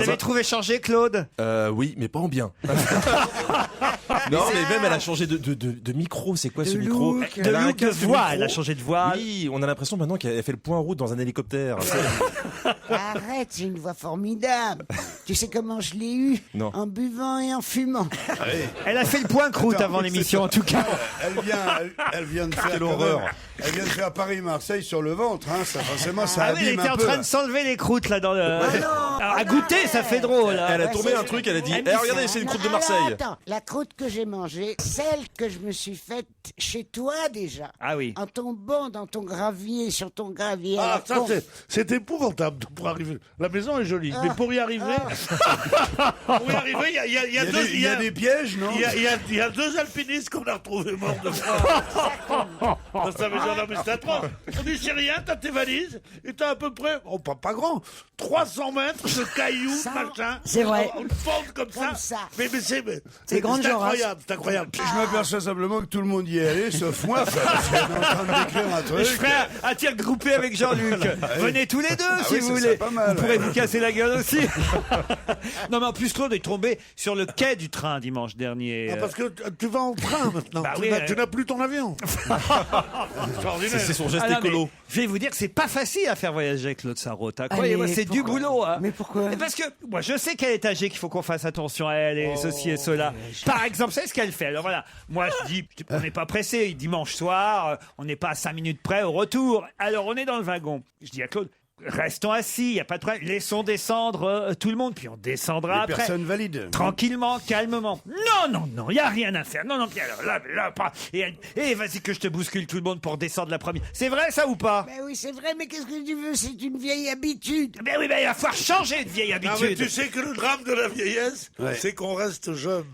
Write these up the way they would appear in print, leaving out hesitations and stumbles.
Vous avez trouvé changé, Claude? Oui, mais pas en bien. Non, mais même elle a changé de micro. C'est quoi ce micro? De look, de voix. Elle a changé de voix. Oui, on a l'impression maintenant qu'elle fait le point en route dans un hélicoptère. Arrête, j'ai une voix formidable. Tu sais comment je l'ai eue? Non. En buvant et en fumant. Elle a fait le point croûte avant l'émission, en tout cas. Elle vient de faire Quelle horreur. Elle vient de faire Paris-Marseille sur le ventre, hein. Ça, forcément, ça Ah oui, elle abîme était un en peu. train de s'enlever les croûtes, là, dans le... Alors, à goûter, ça fait drôle. Hein. Elle a tourné un truc, elle a dit regardez, c'est une croûte de Marseille. Alors, attends, la croûte que j'ai mangée, celle que je me suis faite chez toi déjà. Ah oui. En tombant dans ton gravier, sur ton gravier. à Ah, la ça, con. c'est épouvantable pour arriver. La maison est jolie, mais pour y arriver, il Il y a des pièges, non? il y a deux alpinistes qu'on a retrouvés morts de froid. Dans sa maison, non, mais c'est atroce. On dit, c'est rien, t'as tes valises, et t'as à peu près, oh, pas grand, 300 mètres de cailloux, machin. C'est vrai. Une pente comme ça. Mais c'est grande Joras. incroyable, c'est incroyable. Je m'aperçois simplement que tout le monde y est allé, sauf moi, parce qu'on est en train de décrire un truc. Je ferai un tir groupé avec Jean-Luc. Venez tous les deux, si oui, vous ça voulez. serait pas mal, Vous pourrez ouais. vous casser la gueule aussi. Non, mais en plus, Claude est tombé sur le quai du train dimanche dernier. Ah, parce que tu vas en train maintenant. Bah tu oui, n'as plus ton avion. Extraordinaire. C'est son geste Ah non, mais écolo. je vais vous dire que c'est pas facile à faire voyager Claude Sarraute. Croyez-moi, mais c'est du pourquoi boulot. Hein. Mais pourquoi? Parce que moi, je sais qu'elle est âgée, qu'il faut qu'on fasse attention à elle et ceci et cela. Par exemple, c'est ce qu'elle fait. Alors voilà, moi je dis, on n'est pas pressé. Dimanche soir, on n'est pas à 5 minutes près au retour. Alors on est dans le wagon. Je dis à Claude, restons assis, il n'y a pas de problème. Laissons descendre tout le monde, puis on descendra Les après. personnes valides. Tranquillement, calmement. Non, il n'y a rien à faire. Non, puis alors là, pas. Et vas-y que je te bouscule tout le monde pour descendre la première. C'est vrai ça ou pas? Ben oui, c'est vrai, mais qu'est-ce que tu veux? C'est une vieille habitude. Ben oui, il va falloir changer de vieille Non, mais habitude. tu sais que le drame de la vieillesse, c'est qu'on reste jeune.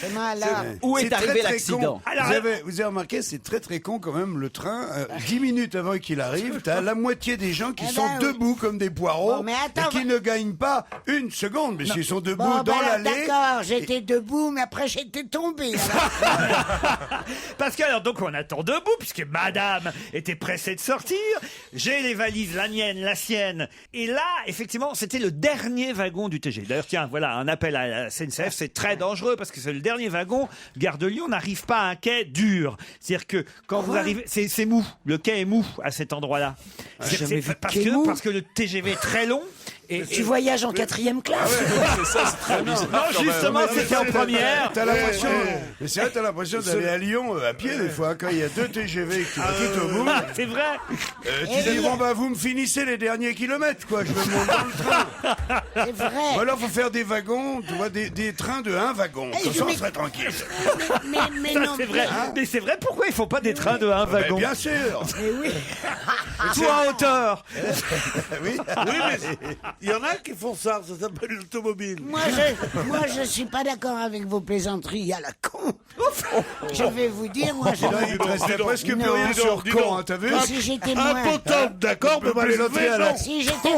Comment alors? Où est C'est arrivé très, très l'accident? con. Alors, Vous avez remarqué, c'est très très con quand même, le train. 10 minutes avant qu'il arrive, t'as la moitié des gens qui Eh sont ben oui. debout comme des poireaux Bon, mais attends, et qui ne gagnent pas une seconde, mais s'ils sont debout Bon, dans ben alors, l'allée. d'accord, j'étais debout, mais après j'étais tombé. alors. parce que alors donc on attend debout puisque Madame était pressée de sortir. J'ai les valises, la mienne, la sienne. Et là, effectivement, c'était le dernier wagon du TG. D'ailleurs, tiens, voilà un appel à la SNCF. C'est très dangereux parce que c'est le dernier wagon. Gare de Lyon n'arrive pas à un quai dur. C'est-à-dire que quand vous arrivez, c'est mou. Le quai est mou à cet endroit-là. jamais vu de Parce quai mou. que le TGV est très long. Et Tu voyages en 4e classe? C'est ça, c'est très bizarre. non, quand même. justement, c'était en première. T'as l'impression, mais c'est vrai, t'as l'impression d'aller à Lyon à pied des fois quand il y a 2 TGV que tu vas tout au bout. C'est vrai. Tu dis bon bah vous me finissez les derniers kilomètres quoi, je me monte dans le train. C'est Ou vrai. alors faut faire des wagons, tu vois des trains de 1 wagon, Eh, comme je ça on m'ex- serait tranquille. Mais Ça, non, c'est vrai. Mais c'est vrai, pourquoi ils font pas des trains de un Mais wagon? bien sûr. mais oui. Tout en hauteur. Oui. Oui, mais il y en a qui font ça s'appelle l'automobile. Moi, je suis pas d'accord avec vos plaisanteries à la con. Je vais vous dire, moi, je... Là, il te restait presque plus Non. rien Dis sur donc, dis con, donc. hein, t'as vu? Si j'étais Un moins... potent, d'accord, mais peut mal plaisanter élevé, à la- non. Si j'étais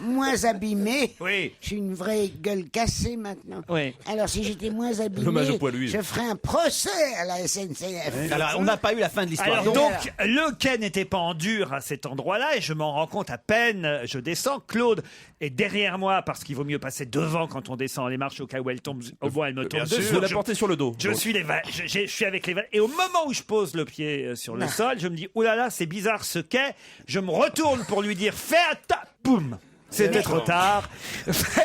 moins abîmé, Oui. j'ai une vraie gueule cassée maintenant. Oui. Alors si j'étais moins abîmé, L'hommage au poilu. je ferais un procès à la SNCF. Alors, on n'a pas eu la fin de l'histoire. Alors donc, le quai n'était pas en dur à cet endroit-là et je m'en rends compte à peine. Je descends. Claude est derrière moi parce qu'il vaut mieux passer devant quand on descend les marches au cas où elle tombe. Au moins, elle me tombe Bien dessus. sûr. Vous la Je- portez sur le dos. Je suis je suis avec les valises. Et au moment où je pose le pied sur le sol, je me dis, oh là là, c'est bizarre ce quai. Je me retourne pour lui dire, fais attention. Boum. C'était trop tard.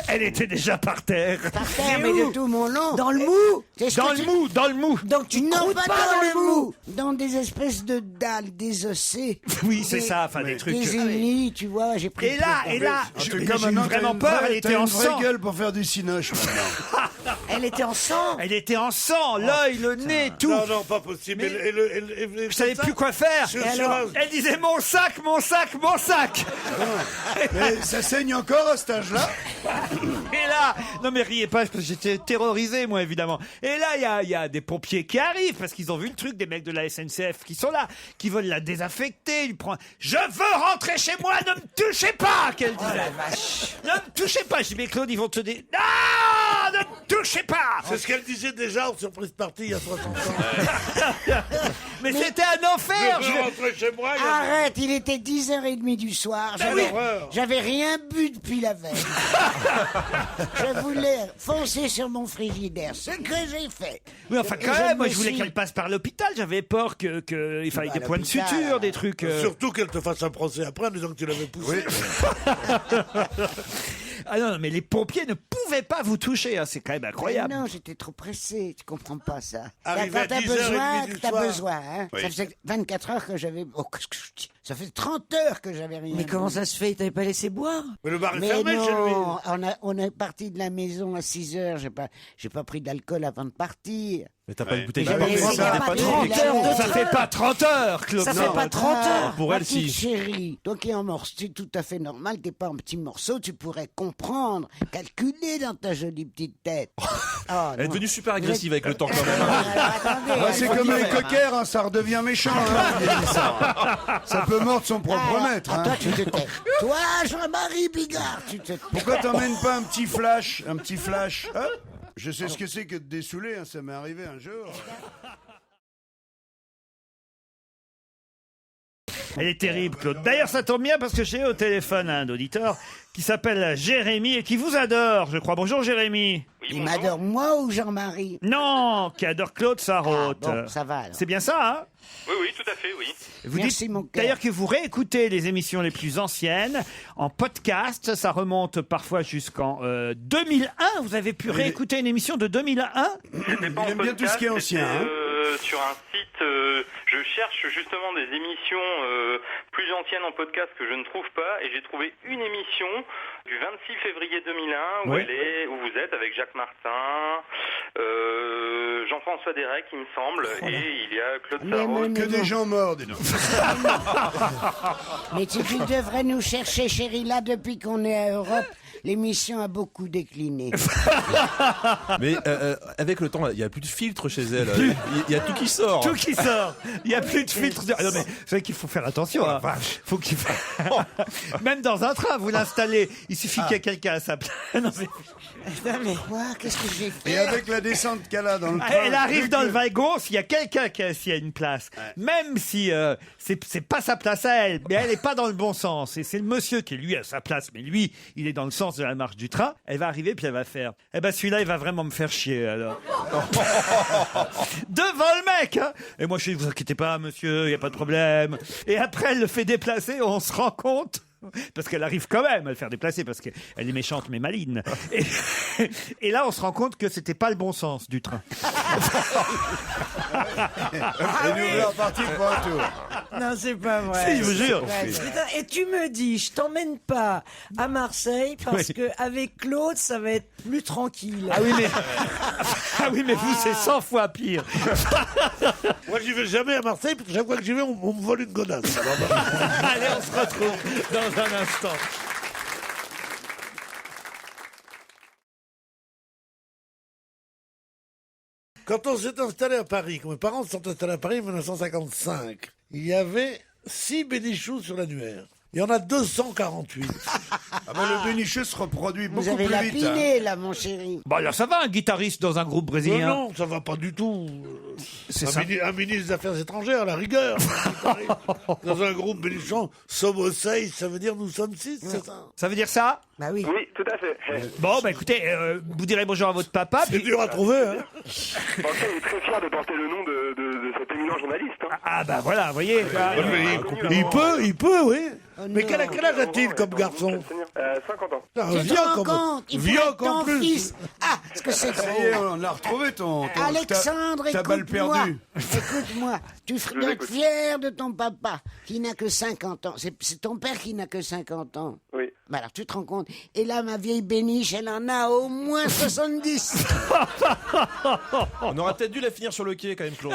Elle était déjà par terre. Par terre, mais de tout mon long. Dans le mou? C'est ce Dans que le tu- mou, dans le mou. Donc tu Non, croûtes pas dans le mou. Dans des espèces de dalles désossées. Oui, c'est Des- ça, enfin des trucs. Des ennemis, tu vois, j'ai pris... Et là, En j'ai tout eu cas, maintenant, t'as vraiment une peur. vraie- Elle était t'as en une vraie sang. gueule pour faire du cinoche maintenant. Elle était en sang? Elle était en sang, l'œil, le nez, tout. Non, pas possible. Mais je savais plus quoi faire. Sur- Et sur alors, la- elle disait mon sac, mon sac, mon sac. Mais ça saigne encore à cet âge-là. Et là, non mais riez pas, parce que j'étais terrorisé moi évidemment. Et là, il y a des pompiers qui arrivent parce qu'ils ont vu le truc des mecs de la SNCF qui sont là, qui veulent la désaffecter. Il prend, je veux rentrer chez moi, ne me touchez pas, qu'elle disait. Ne me touchez pas. Je dis mais Claude, ils vont te dire, non, ne me touchez pas. C'est ce qu'elle disait déjà en surprise party il y a 60 ans. Mais c'était un enfer. Je veux rentrer chez moi. il y a- Arrête, il était 10h30 du soir. J'avais rien bu depuis la veille. Je voulais foncer sur mon frigidaire, ce que j'ai fait. Oui, enfin, Et quand je même, moi, me je voulais suis- qu'elle passe par l'hôpital. J'avais peur il fallait Bah, des points de l'hôpital, suture, des trucs. Surtout qu'elle te fasse un procès après en disant que tu l'avais poussé. Ah non, mais les pompiers ne pouvaient pas vous toucher. Hein. C'est quand même incroyable. Mais non, j'étais trop pressé, tu comprends pas ça. Arrivé à Quand t'as 10h30 besoin, du t'as soir. besoin. Hein. Oui. Ça faisait 24 heures que j'avais... Oh, qu'est-ce que je dis ? Ça fait 30 heures que j'avais rien Mais bu. comment ça se fait? Il t'avait pas laissé boire? Mais le bar est Mais fermé chez lui. non, on est parti de la maison à 6 heures. J'ai pas pris d'alcool avant de partir. Mais t'as pas une bouteille Mais de j'avais parfum, essayé ça de dépend pas des- 30 heures de Ça fait pas 30 heures, Claude. Ça Non. fait pas 30 heures. Pour ma elle, petite si. chérie, toi qui es en morceau, c'est tout à fait normal, t'es pas en petits morceaux, tu pourrais comprendre, calculer dans ta jolie petite tête. Oh, Elle est non. devenue super agressive avec le temps quand même. Alors, attendez, Ouais, c'est faut comme dire, les hein. coquers, hein, ça redevient méchant. Hein. Ça peut mordre son propre Alors, maître. hein. Toi, tu te tais. Toi, Jean-Marie Bigard, tu te tais. Pourquoi t'emmènes pas un petit flash? Hop. Je sais ce que c'est que de dessouler, hein, ça m'est arrivé un jour. Elle est terrible, Claude. D'ailleurs, ça tombe bien parce que j'ai au téléphone un auditeur qui s'appelle Jérémy et qui vous adore, je crois. Bonjour, Jérémy. Il m'adore moi ou Jean-Marie? Non, qui adore Claude Sarraute. Bon, ça va alors. C'est bien ça, hein? Oui, oui, tout à fait, oui. Vous Merci, dites mon cœur. d'ailleurs que vous réécoutez les émissions les plus anciennes en podcast. Ça remonte parfois jusqu'en 2001. Vous avez pu réécouter une émission de 2001? C'était pas en aime bien tout ce qui est podcast, ancien, c'était, hein. sur un site, je cherche justement des émissions plus anciennes en podcast que je ne trouve pas, et j'ai trouvé une émission du 26 février 2001 où Oui. où vous êtes avec Jacques Martin, Jean-François Derek, il me semble, et il y a Claude Mais Sarraute. Que des gens morts, dis donc. Mais tu devrais nous chercher, chérie, là, depuis qu'on est à Europe, l'émission a beaucoup décliné. Mais avec le temps, il y a plus de filtre chez elle. Il y a tout qui sort. Tout qui sort. Il n'y a plus de filtre. Ah non, mais c'est vrai qu'il faut faire attention. Hein. Faut qu'il Même dans un train, vous l'installez. Il suffit qu'il y ait quelqu'un à sa place. Non, mais- Quoi? Qu'est-ce que j'ai fait? Et avec la descente qu'elle a dans le train. Elle arrive dans le wagon, s'il y a quelqu'un qui est assis à une place, même si c'est pas sa place à elle, mais elle n'est pas dans le bon sens, et c'est le monsieur qui est lui à sa place, mais lui, il est dans le sens de la marche du train, elle va arriver puis elle va faire, eh ben celui-là, il va vraiment me faire chier, alors. Devant le mec, hein. Et moi je dis, vous inquiétez pas, monsieur, il n'y a pas de problème. Et après, elle le fait déplacer, on se rend compte. Parce qu'elle arrive quand même à le faire déplacer, parce qu'elle est méchante mais maligne. Et là, on se rend compte que c'était pas le bon sens du train. Et nous voilà repartis pour un tour. Non, c'est pas vrai. Si, je vous jure. Putain, et tu me dis, je t'emmène pas à Marseille parce Oui. que avec Claude, ça va être plus tranquille. Ah oui, mais vous, c'est 100 fois pire. Moi, j'y vais jamais à Marseille, parce que chaque fois que j'y vais, on me vole une godasse. Allez, on se retrouve dans un instant. Quand on s'est installé à Paris, quand mes parents se sont installés à Paris en 1955, il y avait 6 bénichoux sur l'annuaire. Il y en a 248. Ah ben, le bénicheux se reproduit Vous beaucoup avez plus vite. hein. lapiné, là, mon chéri. Bon, alors ça va, un guitariste dans un groupe brésilien. Non, ça va pas du tout. C'est ça. Un ministre des Affaires étrangères, à la rigueur. Dans un groupe bénichon, somos seis, ça veut dire nous sommes 6, c'est ça? Ça veut dire ça? Bah oui. Oui, tout à fait. Bon, bah écoutez, vous direz bonjour à votre papa. C'est Puis... dur à trouver, hein? Bon, il est très fier de porter le nom de cet éminent journaliste. Hein. Ah bah voilà, vous voyez. Il peut, oui. Oh Mais non. quel âge a-t-il comme garçon? 50 ans. Ah, Tu te vieux rends comme... compte? Il faut Vieux être qu'en ton plus. fils. Ah, ce que c'est Ça y est, drôle. on l'a retrouvé ton Alexandre, ta balle écoute-moi. perdue. Écoute-moi. Tu dois être fier de ton papa, qui n'a que 50 ans. C'est ton père qui n'a que 50 ans. Oui. Bah alors, tu te rends compte. Et là, ma vieille béniche, elle en a au moins 70. On aurait peut-être dû la finir sur le quai quand même, Claude.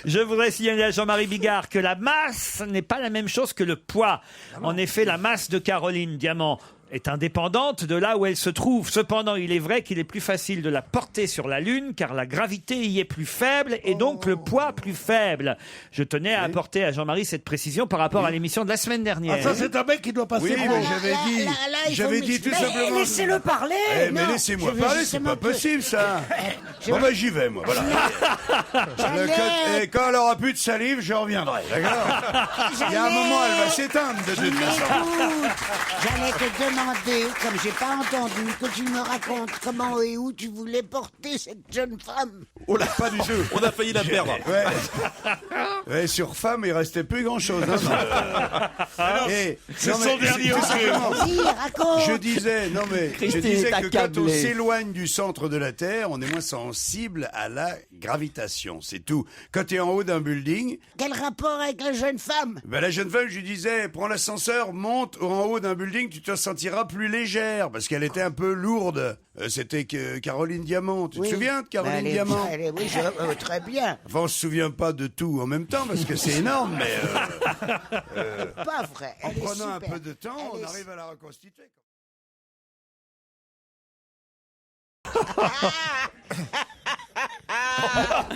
Je voudrais signaler à Jean-Marie Bigard que la masse n'est pas la même chose que le poids. En effet, la masse de Caroline Diamant est indépendante de là où elle se trouve. Cependant, il est vrai qu'il est plus facile de la porter sur la Lune car la gravité y est plus faible et donc le poids plus faible. Je tenais à apporter à Jean-Marie cette précision par rapport à l'émission de la semaine dernière. Ah, ça, c'est un mec qui doit passer. Oui, pour- mais j'avais dit tout Mais simplement. laissez-le parler. Mais Non, laissez-moi je veux parler, c'est justement pas que- possible ça. Bon bah j'y vais moi, voilà. Et quand elle aura plus de salive, je reviendrai, d'accord? Il y a un moment, elle va s'éteindre de toute façon. Écoute, j'allais te demander, comme j'ai pas entendu, que tu me racontes comment et où tu voulais porter cette jeune femme. Oh là, pas du tout. On a failli la perdre. Ouais. Ouais, sur femme, il restait plus grand-chose. Hein, C'est son dernier tout hockey. simplement, Vas-y, raconte. je disais Christine est que quand on accablée. s'éloigne du centre de la Terre, on est moins sensible à la gravitation. C'est tout. Quand tu es en haut d'un building, Quel rapport avec la jeune femme? ben la jeune femme, je lui disais, prends l'ascenseur, monte en haut d'un building, tu te sentiras plus légère, parce qu'elle était un peu lourde. C'était que Caroline Diamant. Tu te Oui. souviens de Caroline Elle est- Diamant? oui, très bien. Enfin, on se souvient pas de tout en même temps, parce que c'est énorme, mais Pas vrai. en Elle est prenant un super. peu de temps, Elle on est- arrive à la reconstituer.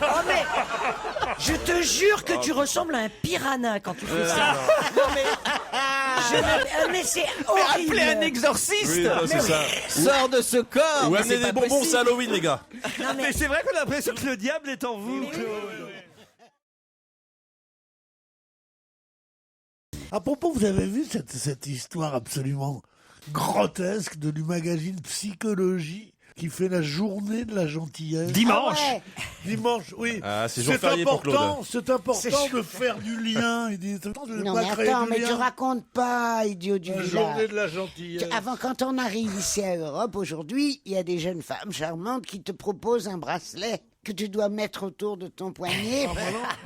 Oh mais je te jure que tu ressembles à un piranha quand tu fais ça. Non mais mais c'est horrible. Appelez un exorciste. Oui, non, c'est ça. Sors de ce corps. Ou mais amenez c'est des pas bonbons, possible. c'est Halloween, les gars. Non, mais Mais c'est vrai qu'on a l'impression que le diable est en vous. À propos, vous avez vu cette histoire absolument grotesque du magazine Psychologie qui fait la journée de la gentillesse. Dimanche. Ah ouais. Dimanche, oui. Ah, c'est jour férié pour Claude. C'est important de faire du lien. Non mais attends, mais tu racontes pas, idiot du La village. journée de la gentillesse. Avant, quand on arrive ici à Europe, aujourd'hui, il y a des jeunes femmes charmantes qui te proposent un bracelet que tu dois mettre autour de ton poignet,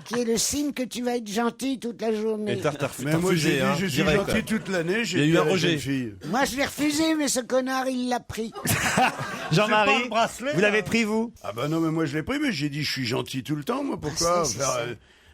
qui est le signe que tu vas être gentil toute la journée. Et t'as Mais moi, j'ai refusé, dit, hein, je suis direct. gentil toute l'année, j'ai Il y a eu dit un à la rejet. jeune fille. Moi, je l'ai refusé, mais ce connard, il l'a pris. C'est pas Jean-Marie, le bracelet, vous là. l'avez pris, vous? Ah bah non, mais moi je l'ai pris, mais j'ai dit je suis gentil tout le temps, moi, pourquoi c'est faire, ça.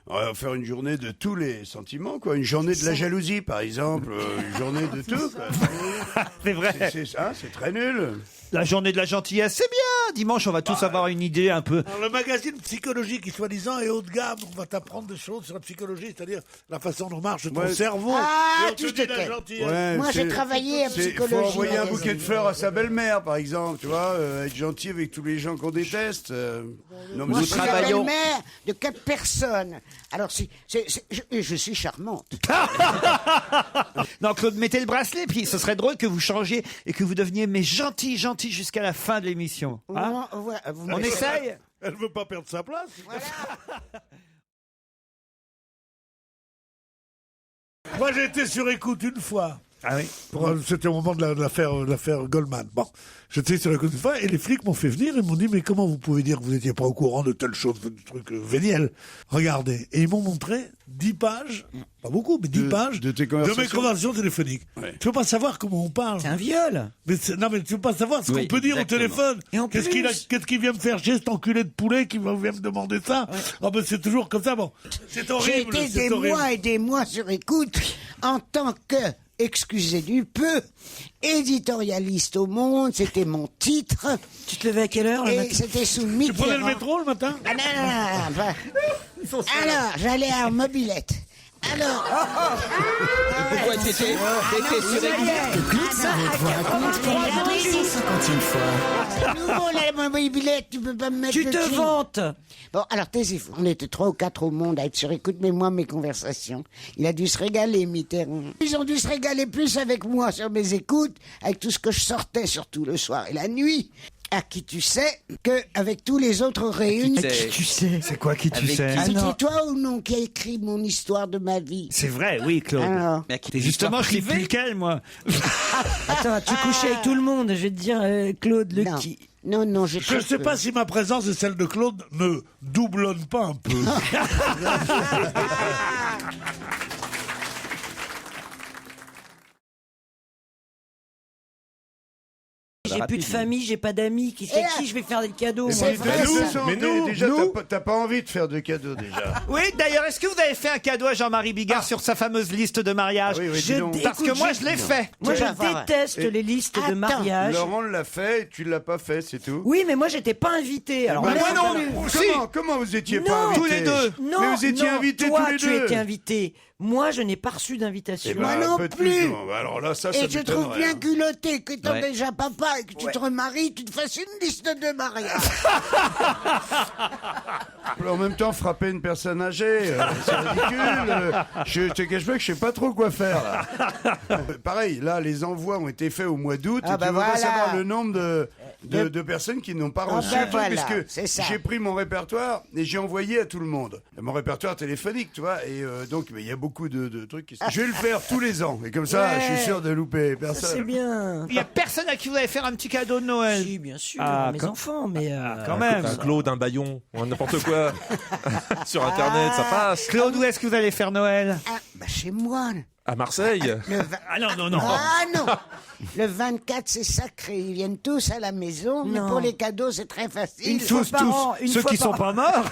on va faire une journée de tous les sentiments, quoi. Une journée de la jalousie, par exemple, une journée de tout, quoi. C'est vrai. C'est très nul. La journée de la gentillesse, c'est bien. Dimanche, on va tous avoir une idée un peu. Alors, le magazine Psychologie qui soi-disant est haut de gamme, on va t'apprendre des choses sur la psychologie, c'est-à-dire la façon dont marche ton Ouais. cerveau. Ah, Et on tu te te dit la tais. gentillesse. Ouais, Moi, j'ai c'est- travaillé à Il faut psychologie. envoyer un magazine. bouquet de fleurs à sa belle-mère, par exemple, tu vois, être gentil avec tous les gens qu'on déteste. Non, mais Moi, Nous je suis la travaillons- belle-mère de 4 personnes. Alors, je suis charmante. Non, Claude, mettez le bracelet, puis ce serait drôle que vous changiez et que vous deveniez mais gentil jusqu'à la fin de l'émission. Hein? On essaye? Elle veut pas perdre sa place. Moi, j'ai été sur écoute une fois. Ah oui. C'était au moment de l'affaire Goldman. Bon, j'étais sur écoute une fois et les flics m'ont fait venir et m'ont dit mais comment vous pouvez dire que vous n'étiez pas au courant de telle chose, de truc véniel. Regardez. Et ils m'ont montré 10 pages, pas beaucoup, mais 10 pages de tes mes conversations. conversations téléphoniques. Ouais. Tu veux pas savoir comment on parle. c'est un viol. Non, mais tu veux pas savoir ce Oui, qu'on peut dire exactement. au téléphone. Et en Qu'est-ce plus- qu'il vient me faire chier, cet enculé de poulet qui vient me demander ça? Ah ben c'est toujours comme ça, bon. C'est J'ai horrible. été c'est des horrible. mois et des mois sur écoute en tant que, excusez du peu, éditorialiste au Monde, c'était mon titre, Tu te levais à quelle heure le et matin? c'était sous Tu prenais le Mitterrand. métro le matin? Ah non, enfin, alors, j'allais à mobilette. Alors, Pourquoi t'étais sur écoute? Claude Sarraute vous raconte pour la 250e fois. c'est nouveau la mobilette, tu peux pas me mettre Tu le te film. vantes. Bon, alors taisez-vous. On était 3 ou 4 au monde à être sur écoute, mais moi, mes conversations, il a dû se régaler, Mitterrand. Ils ont dû se régaler plus avec moi sur mes écoutes, avec tout ce que je sortais, surtout le soir et la nuit. À qui tu sais qu'avec tous les autres réunis. C'est- Tu sais. C'est quoi qui tu Avec sais? qui? Ah non. C'est toi ou non qui a écrit mon histoire de ma vie? C'est vrai, oui, Claude. Alors, Mais à qui Et justement, je sais l'histoire plus lequel, moi. Attends, tu couchais avec tout le monde. Je vais te dire, Claude, le non. qui. Non, j'ai Je ne sais pas si ma présence et celle de Claude ne doublonnent pas un peu. j'ai plus de famille, j'ai pas d'amis. Et C'est là- qui je vais faire des cadeaux moi C'est vrai, ça. Mais nous, déjà, t'as pas envie de faire de cadeaux, déjà. Oui, d'ailleurs, est-ce que vous avez fait un cadeau à Jean-Marie Bigard sur sa fameuse liste de mariage? Oui, dis donc. Parce que moi, je l'ai fait. Moi, Tu je vas voir. déteste les listes de mariage. Laurent l'a fait, tu l'as pas fait, c'est tout. Oui, mais moi, j'étais pas invité. Alors, Bah, moi moi non non plus. Comment vous étiez Non. pas invités Tous les deux. Non, Mais vous étiez non, invités toi, tous les tu deux. étais invité. Moi, je n'ai pas reçu d'invitation. Eh Moi ben, non faites plus. non, bah alors là, ça Et je trouve m'étonnerait, bien hein. culotté qu'étant Ouais. déjà papa et que tu te remaries, tu te fasses une liste de mariage. En même temps, frapper une personne âgée, c'est ridicule. Je te cache pas que je sais pas trop quoi faire. Là. Pareil, là, les envois ont été faits au mois d'août. Ah et bah tu veux pas voilà. savoir le nombre de personnes qui n'ont pas Ah reçu bah le truc, voilà, parce que c'est ça. j'ai pris mon répertoire et j'ai envoyé à tout le monde. Mon répertoire téléphonique, tu vois. Et donc, mais il y a beaucoup de trucs qui sont... Je vais le faire tous les ans. Et comme ça, Ouais. je suis sûr de louper Ça, personne. c'est bien. Il y a personne à qui vous allez faire un petit cadeau de Noël. Si, bien sûr, Ah, mes quand- enfants, mais... Quand même. Un Claude, un Bayon, ou n'importe quoi. Sur Internet, ça passe. Claude, où est-ce que vous allez faire Noël? Ah, bah chez moi. À Marseille. Le va- Ah non, non, non. Ah non. Le 24, c'est sacré. Ils viennent tous à la maison. Mais Non. pour les cadeaux, c'est très facile. Une fois par an, une Ceux fois qui par sont an. pas morts.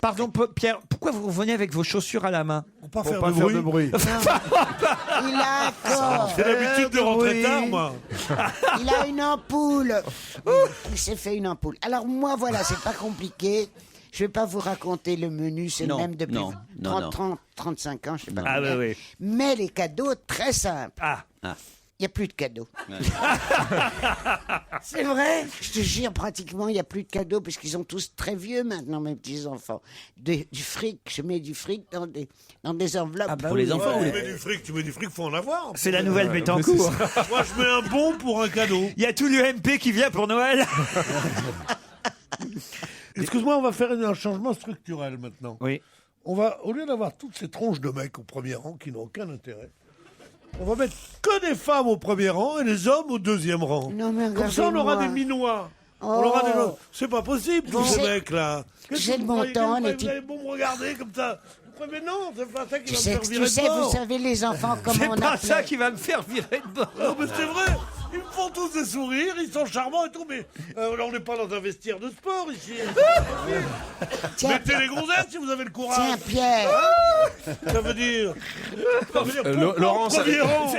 Pardon, Pierre, pourquoi vous venez avec vos chaussures à la main? Pour pas Pour faire pas de faire bruit. de bruit. Il a encore. J'ai l'habitude de rentrer Oui. tard, moi. Il a une ampoule. Il s'est fait une ampoule. Alors moi, voilà, c'est pas compliqué. Je vais pas vous raconter le menu, c'est le Non, même depuis non, non, 35 ans, je sais pas. Ah combien. oui, oui. Mais les cadeaux, très simples. Ah. Il n'y a plus de cadeaux. C'est vrai. Je te jure, pratiquement, il n'y a plus de cadeaux, parce qu'ils sont tous très vieux maintenant, mes petits-enfants. Du fric, je mets du fric dans des enveloppes. Ah bah Pour les enfants, Ouais, ou tu mets du fric, faut en avoir. C'est la nouvelle Bettencourt. Moi, je mets un bon pour un cadeau. Il y a tout l'UMP qui vient pour Noël. Excuse-moi, on va faire un changement structurel maintenant. Oui. On va, au lieu d'avoir toutes ces tronches de mecs au premier rang qui n'ont aucun intérêt, on va mettre que des femmes au premier rang et les hommes au deuxième rang. Non, mais Comme ça, on aura regardez-moi. des minois. Oh. On aura des gens. C'est pas possible, tous Vous ces êtes- mecs-là. Qu'est-ce vous êtes que bon croyez, temps, vous les allez types. bon me regarder comme ça. Mais non, c'est pas ça qui Tu va me sais, faire virer de bord. vous savez, les enfants, comment C'est on pas appelait ça qui va me faire virer de bord. Non, mais c'est vrai. Ils me font tous des sourires, ils sont charmants et tout, mais là, on n'est pas dans un vestiaire de sport ici. Tiens, Mettez les gonzesses si vous avez le tiens, courage. Pierre. Ça veut dire. Ça veut dire pourquoi Laurent, au ça- premier rang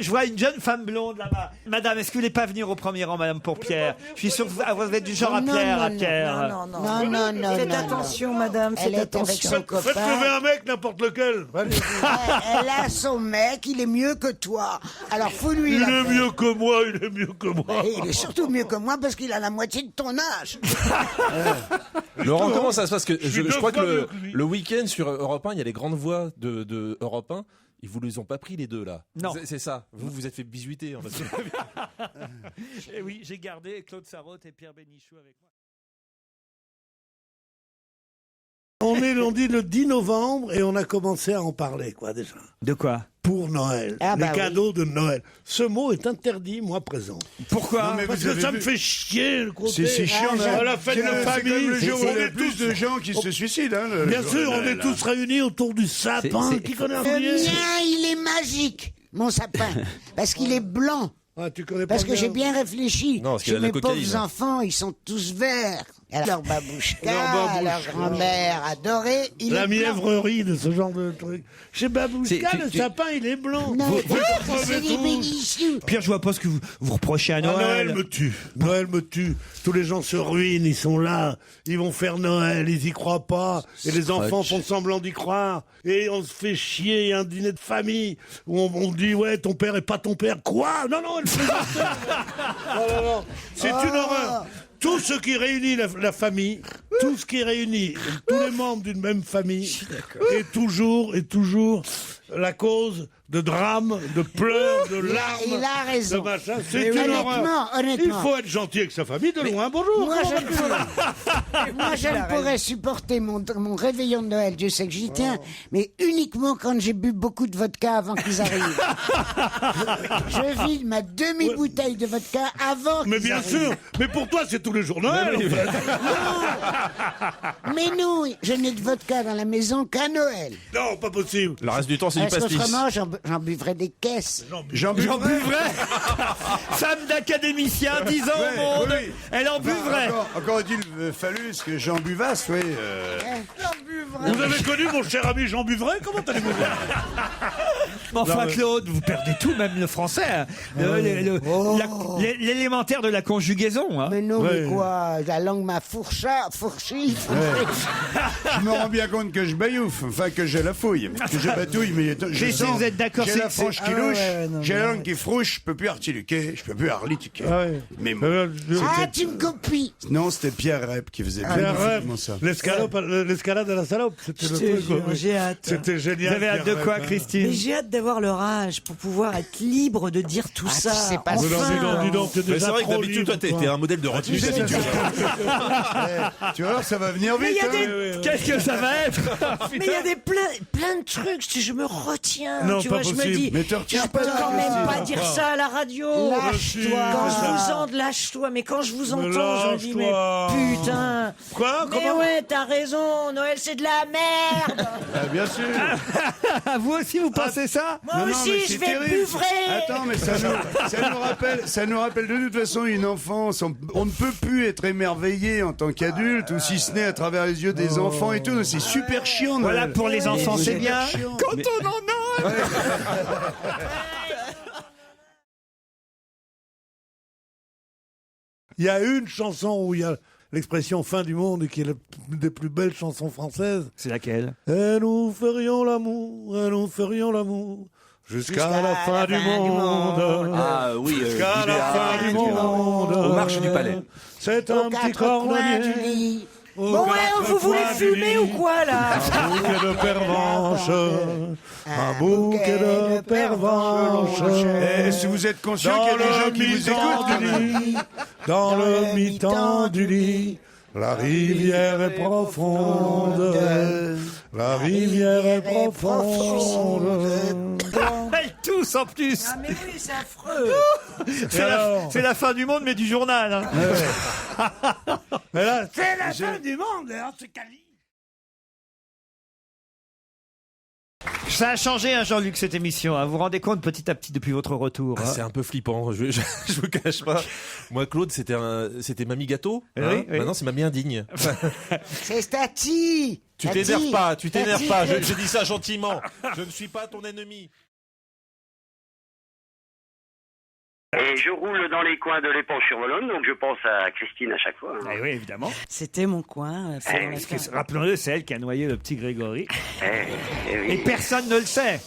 Je vois une jeune femme blonde là-bas. Madame, est-ce que vous voulez pas venir au premier rang, Madame, pour Pierre? Je suis sûr que vous êtes du genre à Non, Pierre, non, à non, Pierre. Non, non, Non, non, non. Faites non, attention, non. madame, Elle faites est avec attention. son Faites lever copain. un mec, n'importe lequel. Allez. Elle a son mec, il est mieux que toi. Alors, faut lui Il la est faire. mieux que moi, il est mieux que moi. Et il est surtout mieux que moi parce qu'il a la moitié de ton âge. Laurent, comment ça se passe? Que Je suis je deux crois que fois mieux que lui. le week-end sur Europe 1, il y a les grandes voix de Europe 1. Ils vous les ont pas pris les deux là. Non. C'est ça. Vous vous êtes fait bisuiter. Parce que... Et oui, j'ai gardé Claude Sarraute et Pierre Bénichou avec moi. On dit le 10 novembre et on a commencé à en parler, quoi, déjà. De quoi? Pour Noël. Ah, les bah oui. cadeaux de Noël. Ce mot est interdit, moi, présent. Pourquoi? Non, mais Parce vous que avez ça vu- me fait chier, le côté. C'est chiant. À la fête de la C'est quand famille. même le jour où il y on a est plus tous- de gens qui se suicident. Hein, le Bien jour sûr, de on est Noël, tous réunis autour du sapin. C'est- Qui connaît un Le billet mien, il est magique, mon sapin. Parce qu'il est blanc. Ah, tu connais pas Parce que bien. j'ai bien réfléchi. Non, parce qu'il Chez a de la mes cocaïne. pauvres enfants, ils sont tous verts. Alors, leur babouchka, Leur babouchka. leur grand-mère adorée, il La est blanc. mièvrerie de ce genre de truc. Chez Babouchka, C'est- le tu- sapin, il est blanc. Non, Vous c'est des tous. bénichous. Pierre, je vois pas ce que vous reprochez à Ah, Noël. Noël me tue. Noël me tue. Tous les gens se ruinent, ils sont là. Ils vont faire Noël, ils y croient pas. Et les enfants font semblant d'y croire. Et on se fait chier. Il y a un dîner de famille où on dit, ouais, ton père est pas ton père. Quoi? Non, non, elle fait non, non. C'est une horreur. Tout ce qui réunit la famille, tout ce qui réunit tous les membres d'une même famille est toujours la cause de drames, de pleurs, de larmes, il a raison. de machin. Mais C'est une honnêtement, horreur. honnêtement. Il faut être gentil avec sa famille de loin. Bonjour. Moi, je ne pourrais supporter mon réveillon de Noël, Dieu sait que j'y tiens, mais uniquement quand j'ai bu beaucoup de vodka avant qu'ils arrivent. Je vide ma demi-bouteille de vodka avant qu'ils Mais bien arrivent. sûr. Mais pour toi, c'est tous les jours Noël. en fait. Mais non, je n'ai de vodka dans la maison qu'à Noël. Non, pas possible. Le reste du temps, c'est du Parce pastis. qu'autrement, j'en buvrais des caisses. J'en buvrais. Femme d'académicien, 10 ans au monde, oui. elle en buvrait. Encore a-t-il fallu ce que Jean Buvasse, oui. Vous avez connu mon cher ami Jean Buvray? Comment allez-vous? Mais enfin, Claude, vous perdez tout, même le français. Hein. L'élémentaire de la conjugaison. Hein. Mais non, Ouais. mais quoi, la langue m'a fourchi. Je me rends bien compte que je baillouffe, enfin que j'ai la fouille, que je batouille, mais Si vous êtes d'accord, j'ai la c'est- franche qui Ah ouais, louche, ouais, non, j'ai mais la ouais. langue qui frouche, je peux plus artiluquer, je peux plus arlitiquer. Ah ouais. Mais moi, Ah, tu me copies. non, c'était Pierre Rep qui faisait Pierre magnifiquement Rep, ça. l'escalade à la salope, c'était le Je te truc. jure, oui. j'ai hâte. C'était Vous génial. avez hâte de Pierre quoi, Rep, hein. Christine? Mais j'ai hâte d'avoir leur âge pour pouvoir être libre de dire tout ça. tu sais pas Dis donc, Enfin. dis donc, t'es Mais déjà c'est vrai que trop d'habitude, libre, toi, t'es un modèle de retenue sais, d'habitude. Tu vois, ça va venir Mais vite. il y a hein. des- Qu'est-ce que ça va être? Mais il y a des plein de trucs, je me retiens. Non, tu pas vois, je me possible. dis, Mais te retiens je peux pas, quand même Christine. pas dire ça à la radio. Lâche-toi. Quand je vous entends, lâche-toi. Mais quand je vous Mais entends, je me dis, mais lâche-toi. putain. Quoi? Mais Comment? ouais, t'as raison, Noël c'est de la merde. Ah, bien sûr. Vous aussi, vous pensez ça? Moi Non, non, aussi, mais je c'est vais terrible. buvrer. Attends, mais ça nous rappelle de toute façon une enfance. On ne peut plus être émerveillé en tant qu'adulte, ou si ce n'est à travers les yeux des enfants et tout. C'est super chiant. Voilà, Noël. pour les enfants, c'est bien. chiant. Quand on en a. Il y a une chanson où il y a l'expression fin du monde et qui est l'une des plus belles chansons françaises. C'est laquelle? Et nous ferions l'amour, jusqu'à la fin du monde. Ah oui, Jusqu'à la l'idéal. fin du monde. Aux marches du palais. C'est Aux un petit quatre coins du cordonnier. lit. Bon, ouais, vous voulez fumer ou quoi, là? Un bouquet de pervenches. Un bouquet de pervenches. Et si vous êtes conscient qu'il y a des gens qui vous écoutent, quand même. Dans le mi-temps du lit, la rivière est profonde. La rivière est profonde. Elle tousse en plus. Ah, mais oui, c'est affreux. C'est la fin du monde, mais du journal. Hein. Mais là, c'est la fin du monde, hein, c'est Cali. Ça a changé, hein, Jean-Luc, cette émission. Hein. Vous vous rendez compte petit à petit depuis votre retour. Ah, hein. c'est un peu flippant, je vous cache pas. Moi, Claude, c'était Mamie Gâteau. Oui, Hein. oui. Maintenant, c'est Mamie Indigne. C'est Stati. Tu Tati. t'énerves pas, tu t'énerves Tati. pas. Je dis ça gentiment. Je ne suis pas ton ennemi. Et je roule dans les coins de l'Épanche-sur-Molonne, donc je pense à Christine à chaque fois. hein. Eh oui, évidemment. C'était mon coin. c'est dans la Parce que, cave. rappelons-le, c'est elle qui a noyé le petit Grégory. Oui. Et personne ne le sait.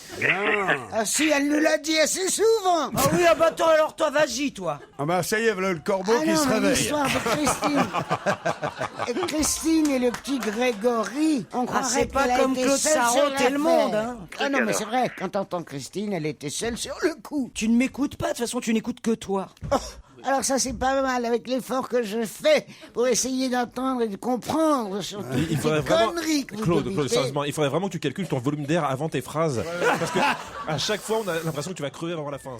Ah si, elle nous l'a dit assez souvent. Ah oui, ah bah attends, alors toi, vas-y, toi. Ah bah ça y est, voilà le corbeau Ah qui se non, réveille. l'histoire de Christine. Et Christine et le petit Grégory, on croirait c'est pas qu'elle a comme été Claude seule Sarraute sur et le l'affaire. monde, hein. Ah non, mais c'est vrai, quand t'entends Christine, elle était seule sur le coup. Tu ne m'écoutes pas, de toute façon, tu n'écoutes que toi. Oh, alors ça, c'est pas mal avec l'effort que je fais pour essayer d'entendre et de comprendre surtout Il faudrait les vraiment. conneries que vous Claude, débitez. Claude, sérieusement, il faudrait vraiment que tu calcules ton volume d'air avant tes phrases. Parce que à chaque fois, on a l'impression que tu vas crever avant la fin.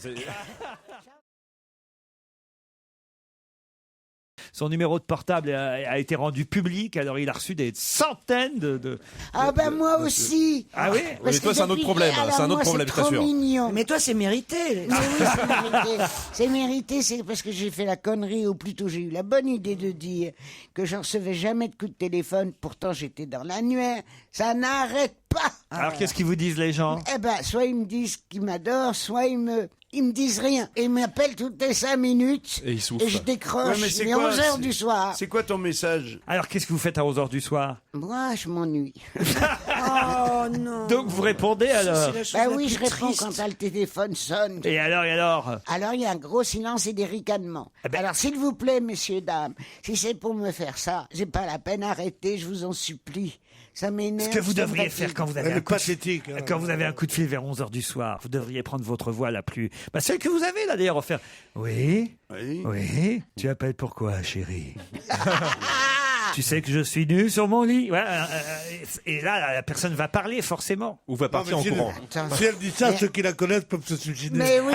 Son numéro de portable a été rendu public, alors il a reçu des centaines de... Ah ben moi aussi. Ah oui? Parce Mais toi, que c'est un autre depuis- problème, alors c'est un autre moi, problème, je c'est trop t'assure. mignon. Mais toi, c'est mérité. Mais oui, c'est mérité. C'est mérité, c'est parce que j'ai fait la connerie, ou plutôt j'ai eu la bonne idée de dire que je recevais jamais de coup de téléphone, pourtant j'étais dans l'annuaire. Ça n'arrête pas. Alors qu'est-ce qu'ils vous disent les gens? Eh ben, soit ils me disent qu'ils m'adorent, soit ils me disent rien. Et ils m'appellent toutes les 5 minutes. Et ils soufflent. Et je décroche. Ouais, mais c'est Mais quoi, 11h c'est- du soir. C'est quoi ton message? Alors qu'est-ce que vous faites à 11h du soir? Moi, je m'ennuie. Oh non. Donc vous répondez alors? C'est la chose Bah la oui, plus je réponds triste. quand le téléphone sonne. Et alors, Alors, il y a un gros silence et des ricanements. Eh ben- Alors, s'il vous plaît, messieurs, dames, si c'est pour me faire ça, j'ai pas la peine, arrêtez, je vous en supplie. Ça m'énerve. Ce que vous ça me devriez fatigue. faire quand vous avez Elle un est coup de pathétique. hein. Quand vous avez un coup de fil vers 11h du soir, vous devriez prendre votre voix la plus... Bah, celle que vous avez là d'ailleurs, faire... Oui, Oui. oui, tu appelles pourquoi, chérie? Tu sais que je suis nu sur mon lit. Ouais, et là, la personne va parler forcément. Ou va partir Non, en mais si courant. Si elle dit ça, ceux qui la connaissent peuvent se suicider. Mais oui.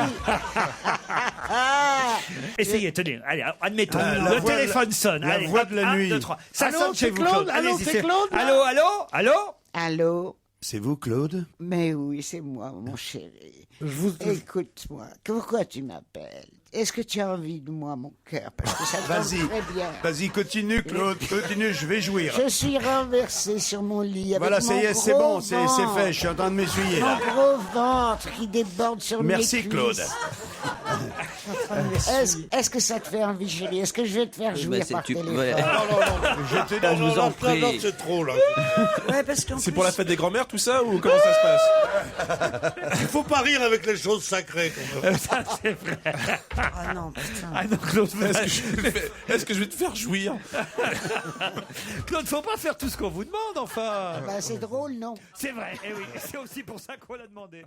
Essayez, tenez, allez, admettons, la le voix de téléphone la- sonne. la Allez, voix hop, de la 1, nuit. 2, 3. Ça Allô, sonne chez c'est vous, Claude. Claude. Allô, Allez-y, c'est Claude, là Allô, allô, allô? Allô? C'est vous, Claude? Mais oui, c'est moi, mon chéri. Écoute-moi, pourquoi tu m'appelles? Est-ce que tu as envie de moi, mon cœur? Parce que ça tombe Vas-y, très bien. vas-y, continue, Claude, continue, je vais jouir. Je suis renversé sur mon lit avec Voilà, ça y est, mon c'est gros bon, c'est ventre. fait, je suis en train de m'essuyer, Mon là. gros ventre qui déborde sur Merci, mes cuisses. Claude. Est-ce que ça te fait envie, chérie? Est-ce que je vais te faire jouir par téléphone? ouais. Je te Je vous en prie. Non, c'est trop, là. Ouais, parce qu'en C'est plus, pour la fête des grands-mères, tout ça, ou comment ça se passe? Il faut pas rire avec les choses sacrées, quand même. Ça, c'est vrai. Ah non, putain. Ah non, Claude, Est-ce que je vais te faire jouir? Claude, faut pas faire tout ce qu'on vous demande, enfin. Bah, c'est drôle, non? C'est vrai, et oui, c'est aussi pour ça qu'on l'a demandé.